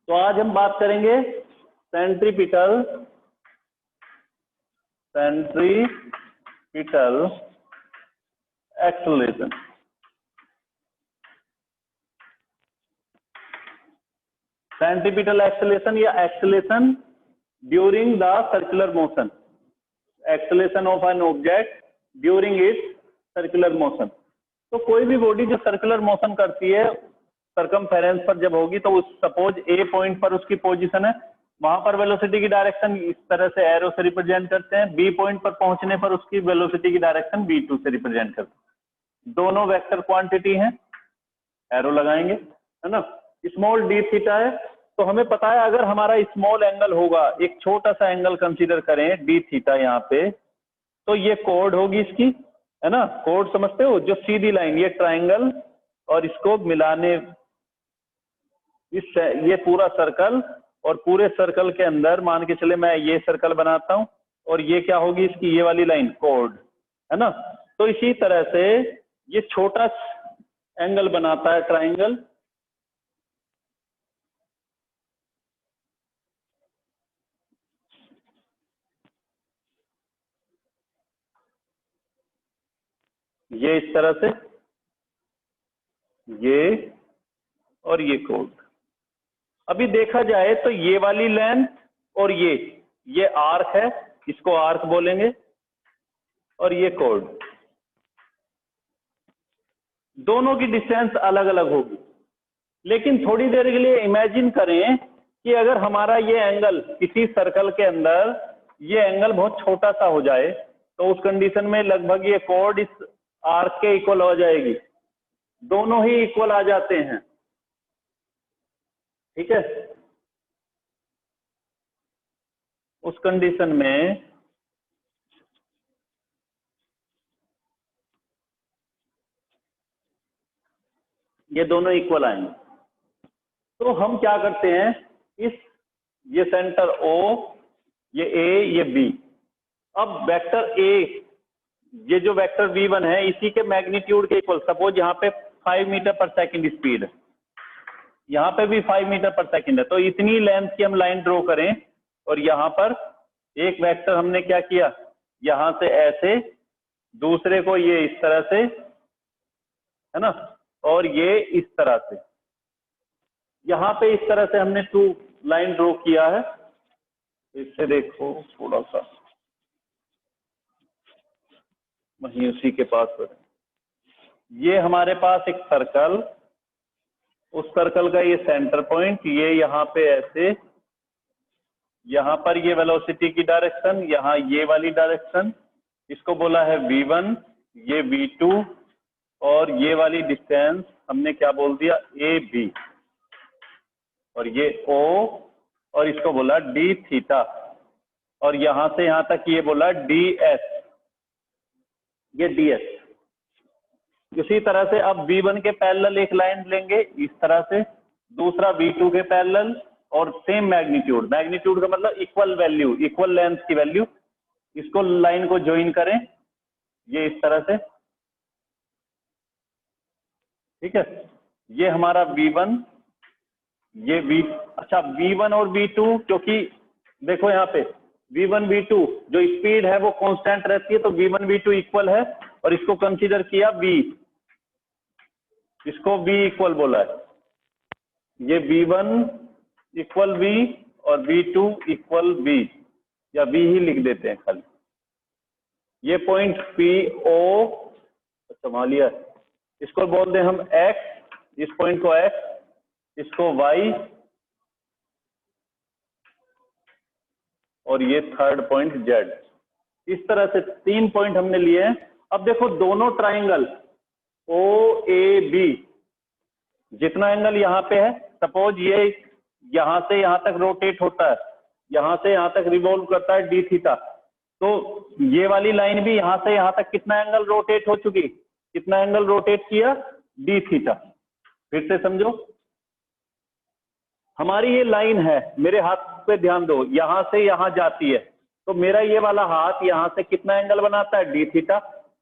तो आज हम बात करेंगे सेंट्रीपिटल एक्सेलरेशन। सेंट्रीपिटल एक्सेलरेशन या acceleration during the circular motion, acceleration of an object during its circular motion. तो कोई भी बॉडी जो सर्कुलर मोशन करती है सर्कमफेरेंस पर जब होगी, तो उस सपोज ए पॉइंट पर उसकी पोजीशन है, वहां पर वेलोसिटी की डायरेक्शन इस तरह से एरो से रिप्रेजेंट करते हैं। बी पॉइंट पर पहुंचने पर उसकी वेलोसिटी की डायरेक्शन b2 से रिप्रेजेंट करते हैं। दोनों वेक्टर क्वांटिटी हैं, एरो लगाएंगे, है ना। स्मॉल डी थीटा है, तो हमें पता है अगर हमारा स्मॉल एंगल होगा, एक छोटा सा एंगल कंसीडर करें डी थीटा यहाँ पे, तो ये कोड होगी इसकी, है ना। कोड समझते हो, जो सीधी लाइन, ये ट्राइंगल और इसको मिलाने, ये पूरा सर्कल, और पूरे सर्कल के अंदर मान के चले मैं ये सर्कल बनाता हूं, और ये क्या होगी इसकी, ये वाली लाइन कोड, है ना। तो इसी तरह से ये छोटा एंगल बनाता है ट्राइंगल, ये इस तरह से, ये और ये कोड। अभी देखा जाए तो ये वाली लेंथ और ये आर्क है, इसको आर्क बोलेंगे, और ये कोड, दोनों की डिस्टेंस अलग अलग होगी। लेकिन थोड़ी देर के लिए इमेजिन करें कि अगर हमारा ये एंगल किसी सर्कल के अंदर ये एंगल बहुत छोटा सा हो जाए, तो उस कंडीशन में लगभग ये कोड इस आर्क के इक्वल हो जाएगी, दोनों ही इक्वल आ जाते हैं, ठीक है। उस कंडीशन में ये दोनों इक्वल आएंगे। तो हम क्या करते हैं, ये सेंटर O, ये A, ये B, अब वेक्टर A, ये जो वेक्टर V1 है, इसी के मैग्नीट्यूड के इक्वल, सपोज यहाँ पे 5 मीटर पर सेकंड स्पीड है, यहाँ पे भी 5 मीटर पर सेकंड है, तो इतनी लेंथ की हम लाइन ड्रॉ करें, और यहाँ पर एक वेक्टर हमने क्या किया, यहाँ से ऐसे, दूसरे को ये इस तरह से, है ना, और ये इस तरह से, यहाँ पे इस तरह से हमने 2 लाइन ड्रॉ किया है। इससे देखो थोड़ा सा वहीं उसी के पास, ये हमारे पास एक सर्कल, उस सर्कल का ये सेंटर पॉइंट, ये यहाँ पे ऐसे, यहाँ पर ये वेलोसिटी की डायरेक्शन, यहाँ ये वाली डायरेक्शन, इसको बोला है v1, ये v2, और ये वाली डिस्टेंस हमने क्या बोल दिया, ab, और ये o, और इसको बोला d थीटा, और यहाँ से यहाँ तक ये बोला ds, ये ds। इसी तरह से अब v1 के पैरेलल एक लाइन लेंगे इस तरह से, दूसरा v2 के पैरेलल, और सेम मैग्नीट्यूड, मैग्नीट्यूड का मतलब इक्वल वैल्यू, इक्वल लेंथ की वैल्यू, इसको लाइन को ज्वाइन करें, ये इस तरह से, ठीक है। ये हमारा v1, ये अच्छा v1 और v2, क्योंकि देखो यहाँ पे v1 v2 जो स्पीड है वो कांस्टेंट रहती है, तो v1 v2 इक्वल है, और इसको कंसीडर किया v, इसको v इक्वल बोला है, ये v1 इक्वल v और v2 इक्वल v, या v ही लिख देते हैं खाली। ये पॉइंट PO संभालिए, इसको बोल दें हम x, इस पॉइंट को x, इसको y, और ये थर्ड पॉइंट z। इस तरह से 3 पॉइंट हमने लिए हैं। अब देखो दोनों ट्राइंगल OAB, जितना एंगल यहाँ पे है, सपोज ये यहाँ से यहाँ तक रोटेट होता है, यहाँ से यहाँ तक रिवॉल्व करता है d थीटा, तो ये वाली लाइन भी यहाँ से यहाँ तक कितना एंगल रोटेट हो चुकी, कितना एंगल रोटेट किया, d थीटा। फिर से समझो, हमारी ये लाइन है, मेरे हाथ पे ध्यान दो, यहाँ से यहाँ जाती है, तो मेरा ये वाला हाथ यहाँ से कितना एंगल बनाता है, d थीटा।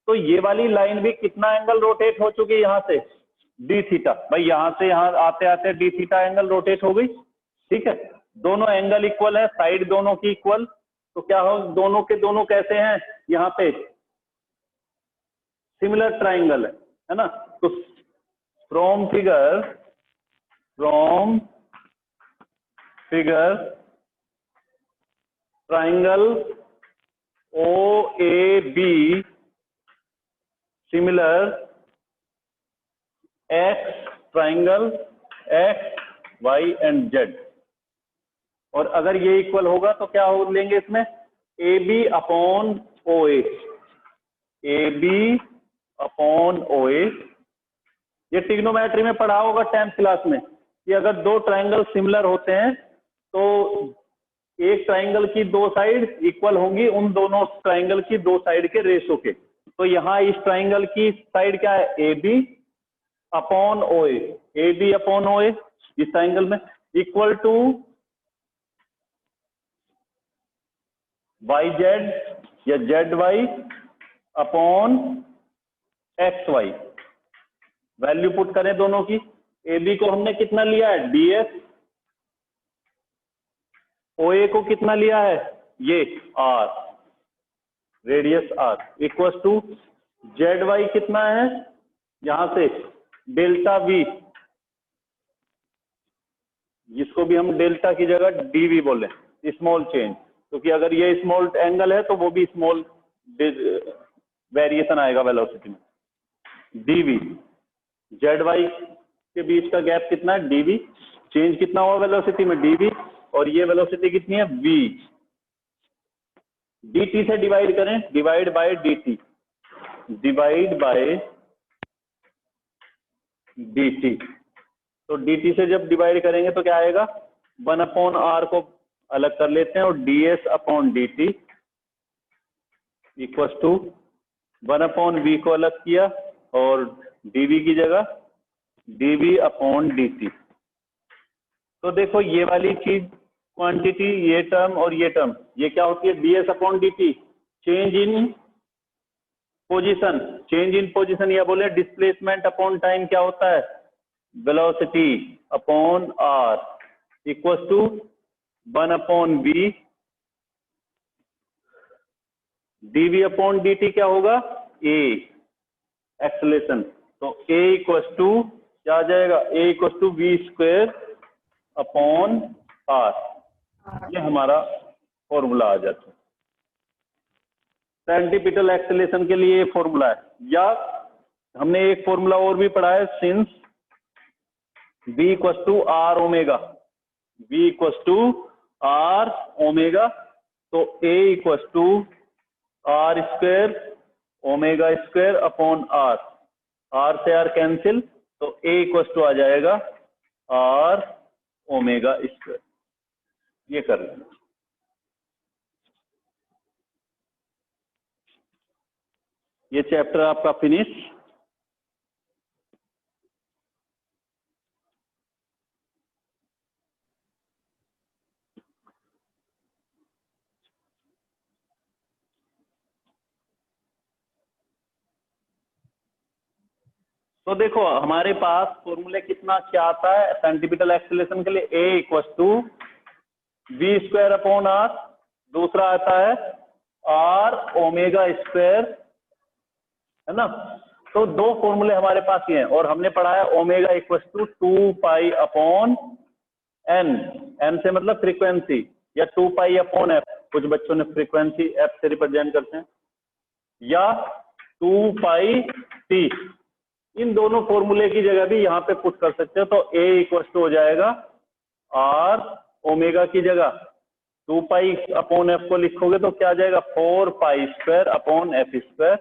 तो ये वाली लाइन भी कितना एंगल रोटेट हो चुकी है यहाँ से, d थीटा। भाई यहाँ से यहाँ आते आते d थीटा एंगल रोटेट हो गई, ठीक है, दोनों एंगल इक्वल है, साइड दोनों की इक्वल, तो क्या हो, दोनों के दोनों कैसे हैं, यहाँ पे सिमिलर ट्राइंगल है ना। तो from figure triangle O A B similar X triangle X Y and Z, और अगर ये इक्वल होगा तो क्या हो लेंगे इसमें, A B upon O A B upon O A. ये ट्रिग्नोमेट्री में पढ़ा होगा 10th क्लास में कि अगर दो ट्राइंगल सिमिलर होते हैं तो एक ट्राइंगल की दो साइड इक्वल होंगी उन दोनों ट्राइंगल की दो साइड के रेशो के। तो यहाँ इस ट्राइंगल की साइड क्या है, A B upon O A B upon O A इस ट्राइंगल में, इक्वल टू वाई जेड या Z Y upon X Y. Value put करें दोनों की, ए बी को हमने कितना लिया है, डी एस, ओ ए को कितना लिया है, ये R, radius R, equal to Z Y कितना है, यहां से डेल्टा वी, जिसको भी हम डेल्टा की जगह डीवी बोले, स्मॉल चेंज, क्योंकि अगर ये स्मॉल एंगल है तो वो भी स्मॉल वेरिएशन आएगा वेलोसिटी में। डीवी, जेड वाई के बीच का गैप कितना है, डीवी, चेंज कितना हुआ वेलोसिटी में, डीवी, और ये वेलोसिटी कितनी है, वी। dt से डिवाइड करें, divide by dt, divide by dt, तो dt से जब डिवाइड करेंगे तो क्या आएगा, 1/r को अलग कर लेते हैं और ds upon dt equal to 1/v को अलग किया और dv की जगह dv अपॉन dt। तो देखो ये वाली चीज क्वांटिटी, ये टर्म और ये टर्म, ये क्या होती है, ds upon dt, change in position, change in position या बोले डिस्प्लेसमेंट अपॉन टाइम क्या होता है, velocity upon r equal to 1/v, dv upon dt क्या होगा, a एक्सेलेरेशन, तो a इक्वल टू क्या आ जाएगा, a equal to v square upon r, ये हमारा फॉर्मूला आ जाता है। सेंटीपिटल एक्सेलेरेशन के लिए ये फॉर्मूला है, या हमने एक फॉर्मूला और भी पढ़ा है, since v equal to R omega, v equal to R omega, तो a equal to R square omega square upon R, R से आर कैंसिल, तो a इक्वल टू आ जाएगा आर ओमेगा स्क्वायर। ये कर लेना, ये चैप्टर आपका फिनिश। तो देखो हमारे पास फॉर्मूले कितना क्या आता है सेंटीपिटल एक्सेलेरेशन के लिए, a equal to V square upon R, दूसरा आता है आर ओमेगा स्क्वायर, है ना। तो दो फॉर्मूले हमारे पास ये हैं, और हमने पढ़ा है omega equal to 2 pi upon N, N से मतलब फ्रीक्वेंसी, या 2 पाई अपॉन एफ, कुछ बच्चों ने फ्रीक्वेंसी एफ से रिप्रेजेंट करते हैं, या 2 पाई टी। इन दोनों फॉर्मूले की जगह भी यहाँ पे पुट कर सकते हो, तो a इक्वल टू हो जाएगा आर ओमेगा की जगह 2 पाई अपॉन एफ को लिखोगे तो क्या आ जाएगा, 4 pi square upon F square,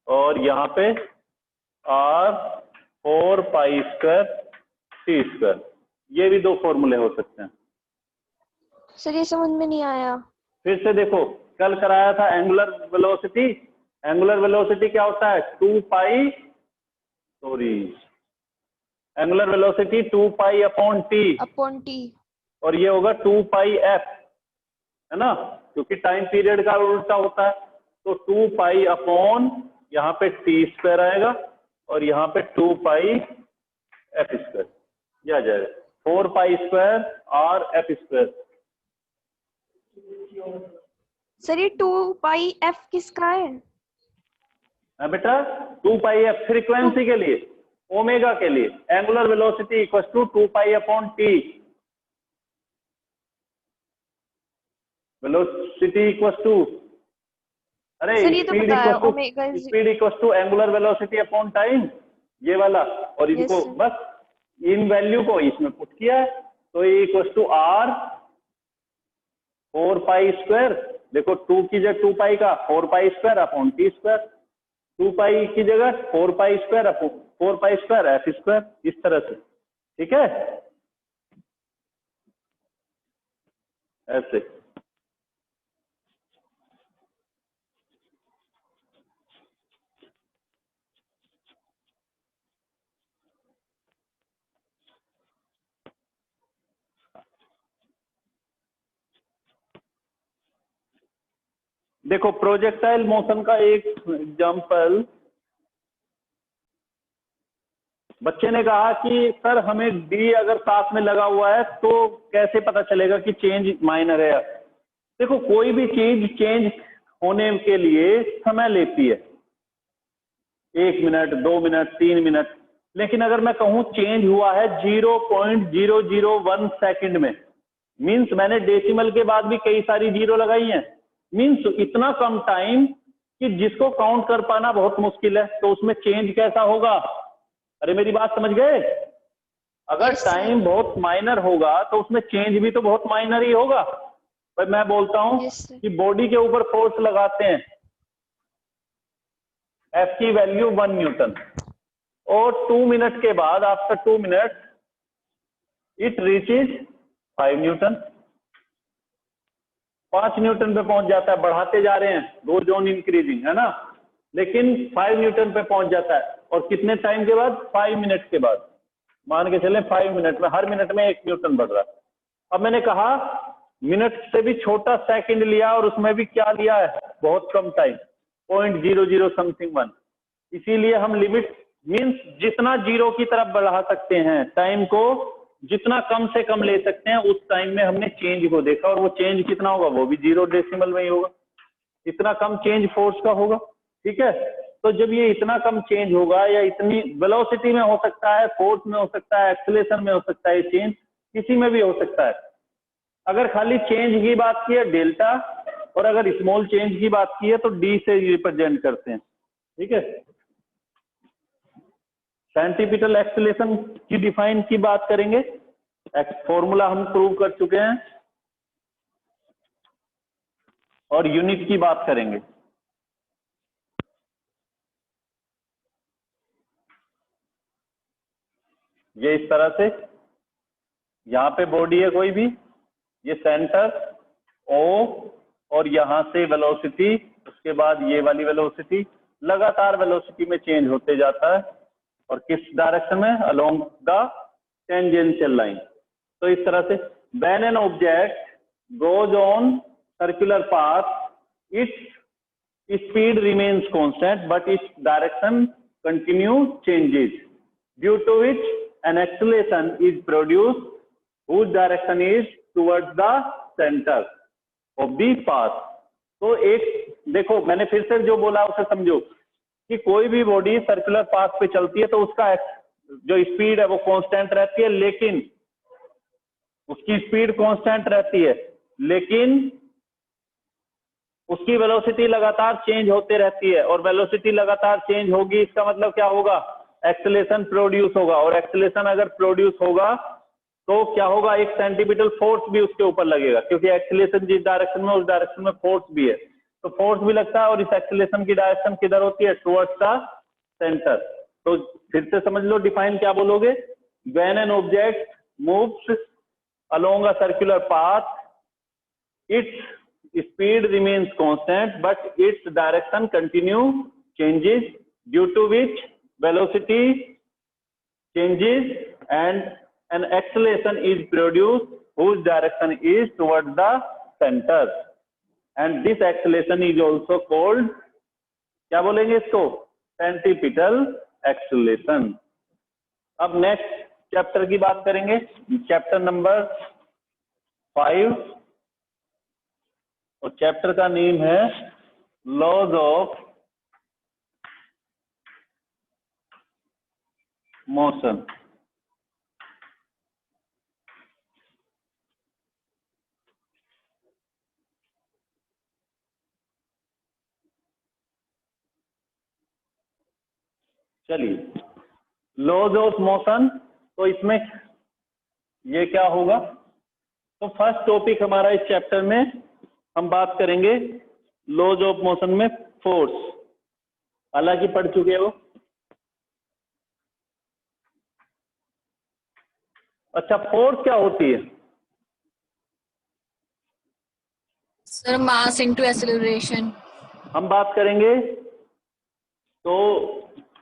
और यहाँ पे R 4 pi square T square. ये भी दो फॉर्मूले हो सकते हैं। सर ये समझ में नहीं आया। फिर से देखो, कल कराया था एंगुलर वेलोसिटी, एंगुलर वेलोसिटी क्या होता है, 2 pi, sorry, angular velocity 2 pi upon T, और ये होगा 2 पाई एफ, है ना, क्योंकि टाइम पीरियड का उल्टा होता है, तो 2 पाई अपॉन यहाँ पे टी स्क्वायर आएगा और यहाँ पे 2 पाई एफ स्क्वायर, ये आ जाएगा। 4 pi square R F square. Sir ये 2 पाई एफ किसका है? बेटा 2 पाई एफ फ्रीक्वेंसी के लिए, ओमेगा के लिए, angular velocity equal to 2 pi upon T, velocity equal to, अरे सर ये तो स्पीड पता है, equal to, omega is speed equal to angular velocity upon time, ये वाला। और Yes, इनको sir. बस इन वैल्यू को इसमें पुट किया है, तो ये equal to R 4 pi square, देखो 2 की जगह 2 पाई का 4 pi square upon T square, 2 pi की जगह 4 pi square upon 4 pi square F square, इस तरह से। ठीक है, ऐसे। देखो प्रोजेक्टाइल मोशन का एक एग्जांपल, बच्चे ने कहा कि सर हमें डी अगर साथ में लगा हुआ है तो कैसे पता चलेगा कि चेंज माइनर है। देखो कोई भी चीज चेंज होने के लिए समय लेती है, 1 मिनट, 2 मिनट, 3 मिनट, लेकिन अगर मैं कहूं चेंज हुआ है 0.001 सेकंड में, मीन्स मैंने डेसिमल के बाद भी कई सारी जीरो लगाई हैं, मीन्स इतना कम टाइम कि जिसको काउंट कर पाना बहुत मुश्किल है, तो उसमें चेंज कैसा होगा? अरे मेरी बात समझ गए? अगर Yes, sir. टाइम बहुत माइनर होगा तो उसमें चेंज भी तो बहुत माइनर ही होगा। पर मैं बोलता हूं Yes, sir. कि बॉडी के ऊपर फोर्स लगाते हैं, एफ की वैल्यू 1 न्यूटन, और 2 मिनट के बाद, after 2 minute it reaches 5 Newton, 5 Newton पे पहुंच जाता है, बढ़ाते जा रहे हैं, गोज ऑन इंक्रीजिंग, है ना, लेकिन 5 न्यूटन पे पहुंच जाता है। और कितने टाइम के बाद? 5 मिनट के बाद, मान के चले 5 मिनट में, हर मिनट में 1 न्यूटन बढ़ रहा है। अब मैंने कहा मिनट से भी छोटा सेकंड लिया, और उसमें भी क्या लिया है? बहुत कम टाइम, 0.00 समथिंग 1। इसीलिए हम लिमिट मीन्स जितना जीरो की तरफ बढ़ा सकते हैं, टाइम को जितना कम से कम ले सकते हैं, उस टाइम में हमने चेंज को देखा, और वो चेंज कितना होगा? वो भी 0 डेसिमल में ही होगा, इतना कम चेंज फोर्स का होगा। ठीक है, तो जब ये इतना कम चेंज होगा, या इतनी वेलोसिटी में हो सकता है, फोर्स में हो सकता है, एक्सेलेरेशन में हो सकता है, चेंज किसी में भी हो सकता है। अगर खाली चेंज की बात की है डेल्टा, और अगर स्मॉल चेंज की बात की है तो डी से रिप्रेजेंट करते हैं। ठीक है, सेंटीपिटल एक्सेलेरेशन की डिफाइन की बात करेंगे, फॉर्मूला हम प्रूव कर चुके हैं, और यूनिट की बात करेंगे। ये इस तरह से, यहाँ पे बॉडी है कोई भी, ये सेंटर ओ, और यहाँ से वेलोसिटी, उसके बाद ये वाली वेलोसिटी, लगातार वेलोसिटी में चेंज होते जाता है, और किस डायरेक्शन में? Along the tangential line. तो इस तरह से when an object goes on circular path, its speed remains constant but its direction continue changes, due to which an acceleration is produced whose direction is towards the center of the path। तो एक देखो, मैंने फिर से जो बोला उसे समझो कि कोई भी बॉडी सर्कुलर पाथ पे चलती है तो उसका जो स्पीड है वो कांस्टेंट रहती है, लेकिन उसकी स्पीड कांस्टेंट रहती है, लेकिन उसकी वेलोसिटी लगातार चेंज होते रहती है, और वेलोसिटी लगातार चेंज होगी, इसका मतलब क्या होगा? एक्सेलेरेशन प्रोड्यूस होगा, और एक्सेलेरेशन अगर प्रोड्यूस होगा तो क्या होगा? एक सेंटीपिटल फोर्स भी उसके ऊपर लगेगा, क्योंकि एक्सेलेरेशन जिस डायरेक्शन में, उस डायरेक्शन में फोर्स भी है, तो फोर्स भी लगता है, और इस एक्सेलेरेशन की डायरेक्शन किधर होती है? Towards the centre. तो फिर से समझ लो, डिफाइन क्या बोलोगे? When an object moves along a circular path, its speed remains constant but its direction continue changes, due to which velocity changes and an acceleration is produced whose direction is towards the center, and this acceleration is also called, क्या बोलेंगे इसको? Centripetal acceleration. अब next chapter की बात करेंगे, chapter number 5, और chapter का name है लॉज ऑफ मोशन। चलिए, लॉज ऑफ मोशन, तो इसमें ये क्या होगा? तो फर्स्ट टॉपिक हमारा इस चैप्टर में हम बात करेंगे लॉज ऑफ मोशन में फोर्स, हालांकि पढ़ चुके हो। अच्छा, फोर्स क्या होती है? Sir mass into acceleration. हम बात करेंगे तो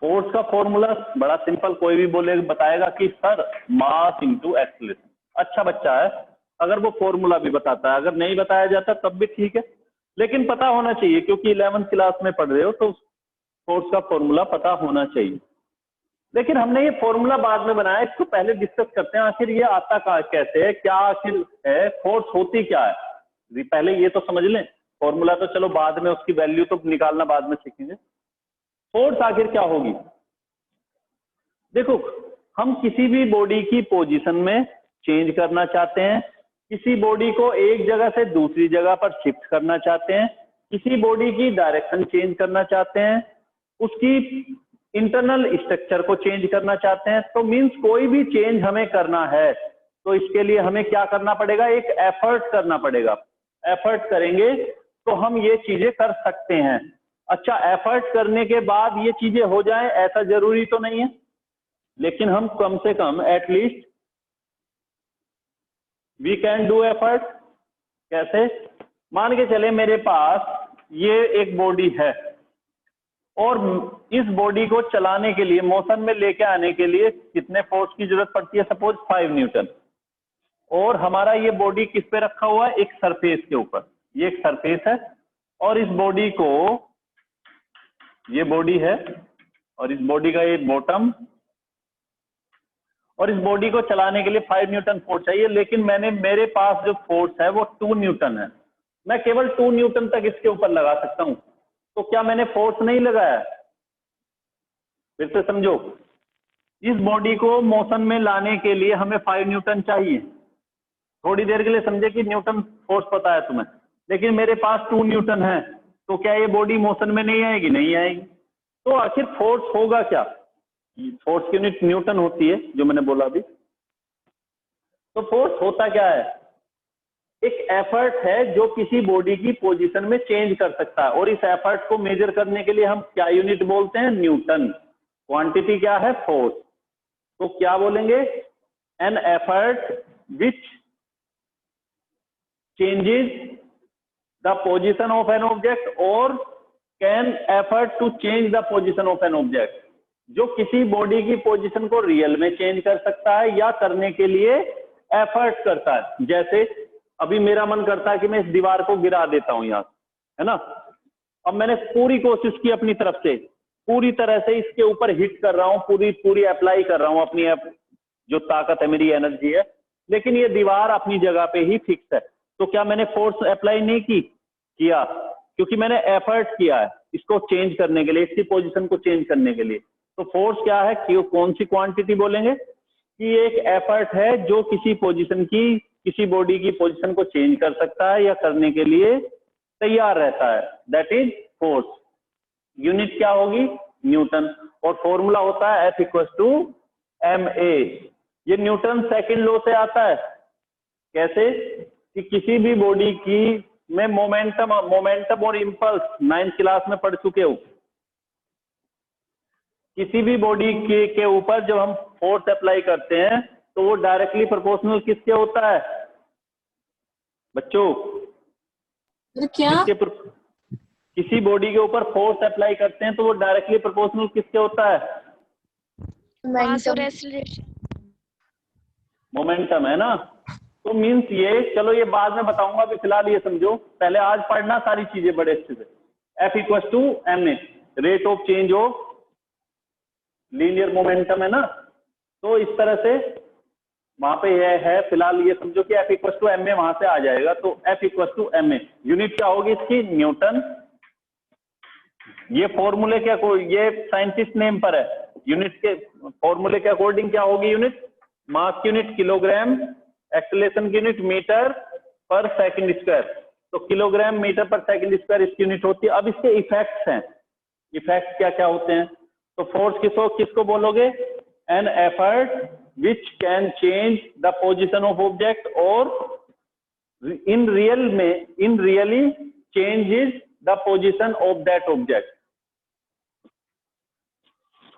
फोर्स का फॉर्मूला बड़ा सिंपल, कोई भी बोले बताएगा कि सर मास इनटू एक्सेलरेशन। अच्छा बच्चा है अगर वो फॉर्मूला भी बताता है, अगर नहीं बताया जाता तब भी ठीक है, लेकिन पता होना चाहिए क्योंकि 11th क्लास में पढ़ रहे हो तो फोर्स का फॉर्मूला पता होना चाहिए। लेकिन हमने ये फॉर्मूला बाद में बनाया, इसको पहले डिस्कस करते हैं आखिर ये आता कैसे है, क्या आखिर है, फोर्स होती क्या है। पहले ये तो समझ लें, फॉर्मूला तो चलो बाद में, उसकी वैल्यू तो निकालना बाद में सीखेंगे। फोर्स आखिर क्या होगी? देखो, हम किसी भी बॉडी की पोजीशन में चेंज करना चाहते हैं, किसी बॉडी को एक जगह से दूसरी जगह पर शिफ्ट करना चाहते हैं, किसी बॉडी की डायरेक्शन चेंज करना चाहते हैं, उसकी इंटरनल स्ट्रक्चर को चेंज करना चाहते हैं, तो मीन्स कोई भी चेंज हमें करना है तो इसके लिए हमें क्या करना पड़ेगा? एक एफर्ट करना पड़ेगा। एफर्ट करेंगे तो हम ये चीजें कर सकते हैं। अच्छा, एफर्ट करने के बाद ये चीजें हो जाएं ऐसा जरूरी तो नहीं है, लेकिन हम कम से कम at least we can do effort. कैसे? मान के चले मेरे पास ये एक बॉडी है और इस बॉडी को चलाने के लिए, मोशन में लेके आने के लिए कितने फोर्स की जरूरत पड़ती है? Suppose 5 Newton. और हमारा ये बॉडी किस पे रखा हुआ है? एक सरफेस के ऊपर। ये एक सरफेस है और इस बॉडी को, ये बॉडी है और इस बॉडी का ये बॉटम, और इस बॉडी को चलाने के लिए 5 न्यूटन फोर्स चाहिए, लेकिन मेरे पास जो फोर्स है वो 2 न्यूटन है। मैं केवल 2 न्यूटन तक इसके ऊपर लगा सकता हूं, तो क्या मैंने फोर्स नहीं लगाया? फिर से समझो, इस बॉडी को मोशन में लाने के लिए हमें 5 न्यूटन चाहिए। थोड़ी देर के लिए समझे कि न्यूटन फोर्स पता है तुम्हें, लेकिन मेरे पास 2 न्यूटन है, तो क्या ये बॉडी मोशन में नहीं आएगी? नहीं आएगी। तो आखिर फोर्स होगा क्या? फोर्स की यूनिट न्यूटन होती है, जो मैंने बोला अभी। तो फोर्स होता क्या है? एक एफर्ट है जो किसी बॉडी की पोजीशन में चेंज कर सकता है, और इस एफर्ट को मेजर करने के लिए हम क्या यूनिट बोलते हैं? न्यूटन। क्वांटिटी क्या है? फोर्स। तो क्या बोलेंगे? An effort which changes the position of an object और can effort to change the position of an object, जो किसी बॉडी की पोजीशन को रियल में चेंज कर सकता है या करने के लिए एफर्ट करता है। जैसे अभी मेरा मन करता है कि मैं इस दीवार को गिरा देता हूं यहां, है ना। अब मैंने पूरी कोशिश की अपनी तरफ से, पूरी तरह से इसके ऊपर हिट कर रहा हूं, पूरी अप्लाई कर रहा हूं अपनी जो ताकत है, मेरी एनर्जी है, लेकिन ये दीवार अपनी जगह पे ही फिक्स है। तो क्या मैंने फोर्स अप्लाई नहीं किया? क्योंकि मैंने एफर्ट किया है इसको चेंज करने के लिए, इसकी पोजीशन को चेंज करने के लिए। तो फोर्स क्या है? कि कौन सी क्वांटिटी बोलेंगे? कि एक एफर्ट है जो किसी पोजीशन की, किसी बॉडी की पोजीशन को चेंज कर सकता है या करने के लिए तैयार रहता है, दैट इज फोर्स। यूनिट क्या होगी? न्यूटन। और फॉर्मूला होता है F = ma। ये न्यूटन सेकंड लॉ से आता है। कैसे? कि किसी भी बॉडी की में मोमेंटम और इंपल्स 9th क्लास में पढ़ चुके हो। किसी भी बॉडी के ऊपर जब हम फोर्स अप्लाई करते हैं तो वो डायरेक्टली प्रोपोर्शनल किसके होता है बच्चों? क्या? किसी बॉडी के ऊपर फोर्स अप्लाई करते हैं तो वो डायरेक्टली प्रोपोर्शनल किसके होता है? मास और एक्सेलरेशन। मोमेंटम, है ना। तो मीन्स ये, चलो ये बाद में बताऊंगा, अभी फिलहाल ये समझो, पहले आज पढ़ना सारी चीजें बड़े अच्छे से। F = ma, rate of change of linear momentum, है ना। तो इस तरह से वहां पे यह है, फिलहाल ये समझो कि F equal to M A वहां से आ जाएगा, तो F equal to M A, unit क्या होगी इसकी, न्यूटन। ये फॉर्मूले क्या, ये साइंटिस्ट नेम पर है, यूनिट के फॉर्मूले के अकॉर्डिंग क्या होगी unit, mass unit kilogram, acceleration की यूनिट मीटर पर सेकंड स्क्वायर, तो किलोग्राम मीटर पर सेकंड स्क्वायर इसकी यूनिट होती है। अब इसके इफेक्ट्स हैं, इफेक्ट क्या क्या होते हैं, तो फोर्स किसको बोलोगे, an effort which can change the position of object और in really changes the position of that object.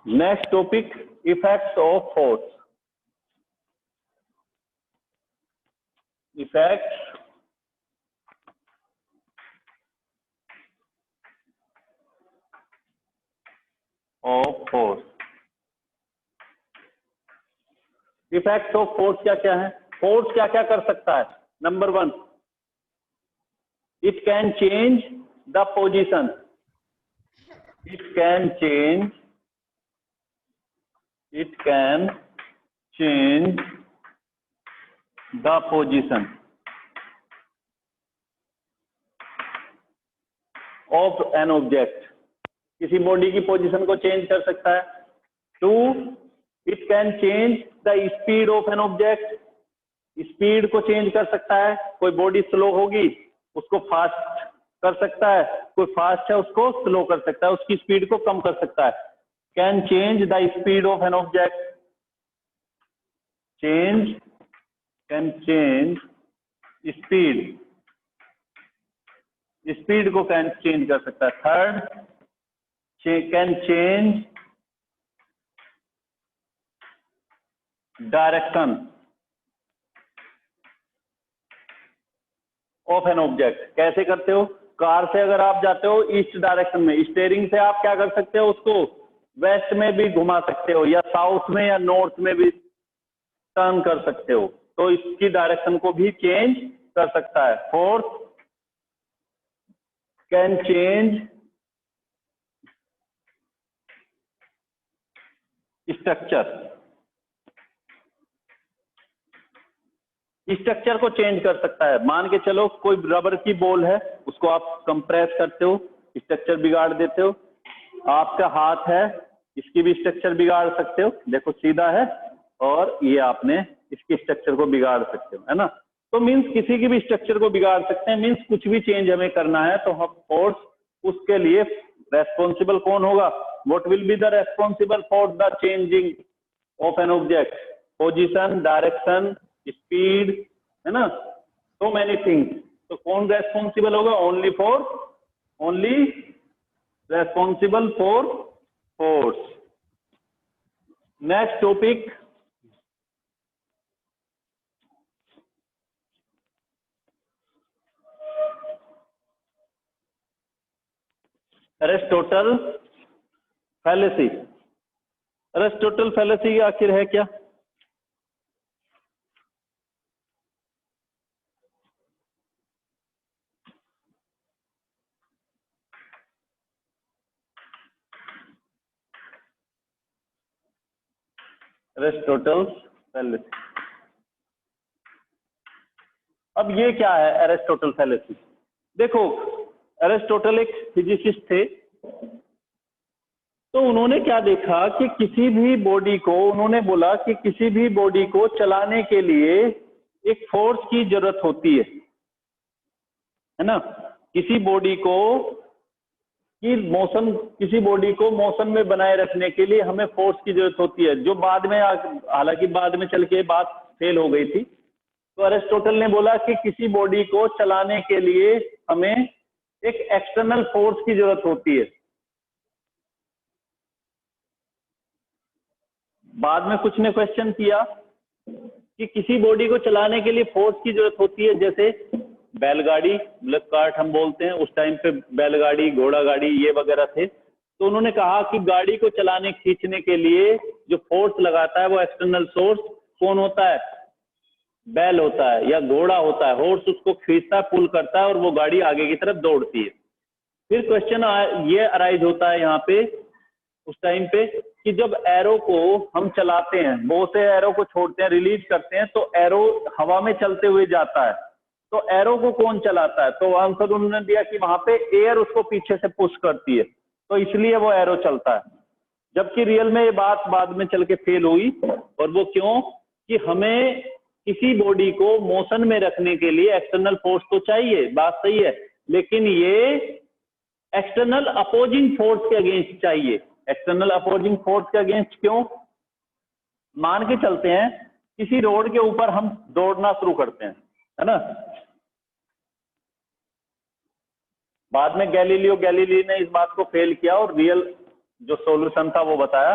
Next topic, effects of force. Effects of force. Effects of force क्या क्या है, फोर्स क्या क्या कर सकता है, number 1, it can change the position, it can change the position of an object, किसी body की पोजीशन को चेंज कर सकता है। 2, it can change the speed of an object, speed को चेंज कर सकता है, कोई बॉडी स्लो होगी उसको फास्ट कर सकता है, कोई फास्ट है उसको स्लो कर सकता है, उसकी स्पीड को कम कर सकता है। Can change the speed of an object, can change speed को कैन चेंज कर सकता है। 3rd, can change direction of an object. कैसे करते हो, कार से अगर आप जाते हो ईस्ट डायरेक्शन में, स्टीयरिंग से आप क्या कर सकते हो, उसको वेस्ट में भी घुमा सकते हो या साउथ में या नॉर्थ में भी टर्न कर सकते हो, तो इसकी डायरेक्शन को भी चेंज कर सकता है। 4th, कैन चेंज स्ट्रक्चर को चेंज कर सकता है। मान के चलो कोई रबर की बॉल है, उसको आप कंप्रेस करते हो, स्ट्रक्चर बिगाड़ देते हो। आपका हाथ है, इसकी भी स्ट्रक्चर बिगाड़ सकते हो, देखो सीधा है और ये आपने इसकी स्ट्रक्चर को बिगाड़ सकते हो, है ना। तो मीन्स किसी की भी स्ट्रक्चर को बिगाड़ सकते हैं, मीन्स कुछ भी चेंज हमें करना है तो हम फोर्स, उसके लिए रेस्पॉन्सिबल कौन होगा, what will be the responsible for the changing of an object, position, direction, speed, है ना, so many things। तो कौन रेस्पॉन्सिबल होगा, only responsible for force. Next topic, Aristotle fallacy. Aristotle fallacy आखिर है क्या, एरिस्टोटल फैलेसी। अब ये क्या है एरिस्टोटल फैलेसी, देखो एरिस्टोटल एक फिजिसिस्ट थे, तो उन्होंने क्या देखा कि किसी भी बॉडी को, उन्होंने बोला कि किसी भी बॉडी को चलाने के लिए एक फोर्स की जरूरत होती है ना, किसी बॉडी को किसी बॉडी को मोशन में बनाए रखने के लिए हमें फोर्स की जरूरत होती है, जो बाद में, हालांकि बाद में चल के बात फेल हो गई थी। तो अरिस्टोटल ने बोला कि किसी बॉडी को चलाने के लिए हमें एक एक्सटर्नल फोर्स की जरूरत होती है। बाद में कुछ ने क्वेश्चन किया कि किसी बॉडी को चलाने के लिए फोर्स की जरूरत होती है, जैसे बैलगाड़ी, बुलेट कार्ट हम बोलते हैं, उस टाइम पे बैलगाड़ी, घोड़ा गाड़ी ये वगैरह थे। तो उन्होंने कहा कि गाड़ी को चलाने, खींचने के लिए जो फोर्स लगाता है वो एक्सटर्नल सोर्स कौन होता है, बैल होता है या घोड़ा होता है। हॉर्स उसको खींचता है, पुल करता है और वो गाड़ी आगे की तरफ दौड़ती है। फिर क्वेश्चन ये अराइज होता है यहाँ पे उस टाइम पे कि जब एरो को हम चलाते हैं, बो से एरो को छोड़ते हैं, रिलीज करते हैं, तो एरो हवा में चलते हुए जाता है। तो एरो को कौन चलाता है? तो आंसर उन्होंने दिया कि वहां पे एयर उसको पीछे से पुश करती है, तो इसलिए वो एरो चलता है। जबकि रियल में ये बात बाद में चल के फेल हुई। और वो क्यों? कि हमें किसी बॉडी को मोशन में रखने के लिए एक्सटर्नल फोर्स तो चाहिए, बात सही है, लेकिन ये एक्सटर्नल अपोजिंग फोर्स के अगेंस्ट चाहिए। एक्सटर्नल अपोजिंग फोर्स के अगेंस्ट क्यों? मान के चलते हैं किसी रोड के ऊपर हम दौड़ना शुरू करते हैं, है ना। बाद में गैलीलियो गैलीली ने इस बात को फेल किया और रियल जो सॉल्यूशन था वो बताया,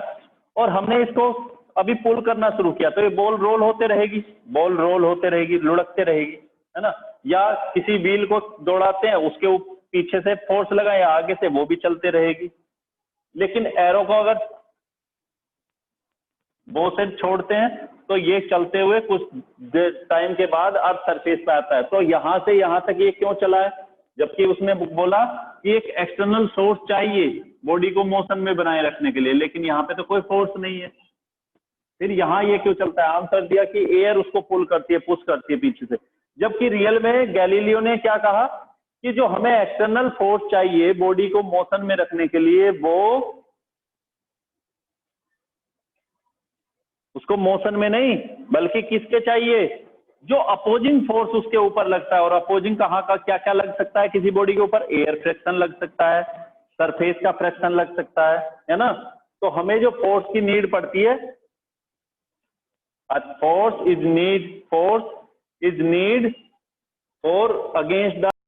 और हमने इसको अभी पुल करना शुरू किया, तो ये बॉल रोल होते रहेगी, बॉल रोल होते रहेगी, लुढ़कते रहेगी, है ना। या किसी व्हील को दौड़ाते हैं, उसके पीछे से फोर्स लगाए या आगे से, वो भी चलते रहेगी। लेकिन एरो को अगर बो से छोड़ते हैं तो ये चलते हुए कुछ टाइम के बाद अर्थ सरफेस पे आता है। तो यहां से यहां तक ये क्यों चला है? जबकि उसने बोला कि एक एक्सटर्नल सोर्स चाहिए बॉडी को मोशन में बनाए रखने के लिए, लेकिन यहाँ पे तो कोई फोर्स नहीं है, फिर यहाँ ये क्यों चलता है? आंसर दिया कि एयर उसको पुल करती है, पुश करती है पीछे से। जबकि रियल में गैलीलियो ने क्या कहा कि जो हमें एक्सटर्नल फोर्स चाहिए बॉडी को मोशन में रखने के लिए, वो उसको मोशन में नहीं बल्कि किसके चाहिए? जो अपोजिंग फोर्स उसके ऊपर लगता है। और अपोजिंग कहाँ का क्या क्या लग सकता है किसी बॉडी के ऊपर? एयर फ्रिक्शन लग सकता है, सरफेस का फ्रिक्शन लग सकता है ना। तो हमें जो फोर्स की नीड पड़ती है, force is need for against the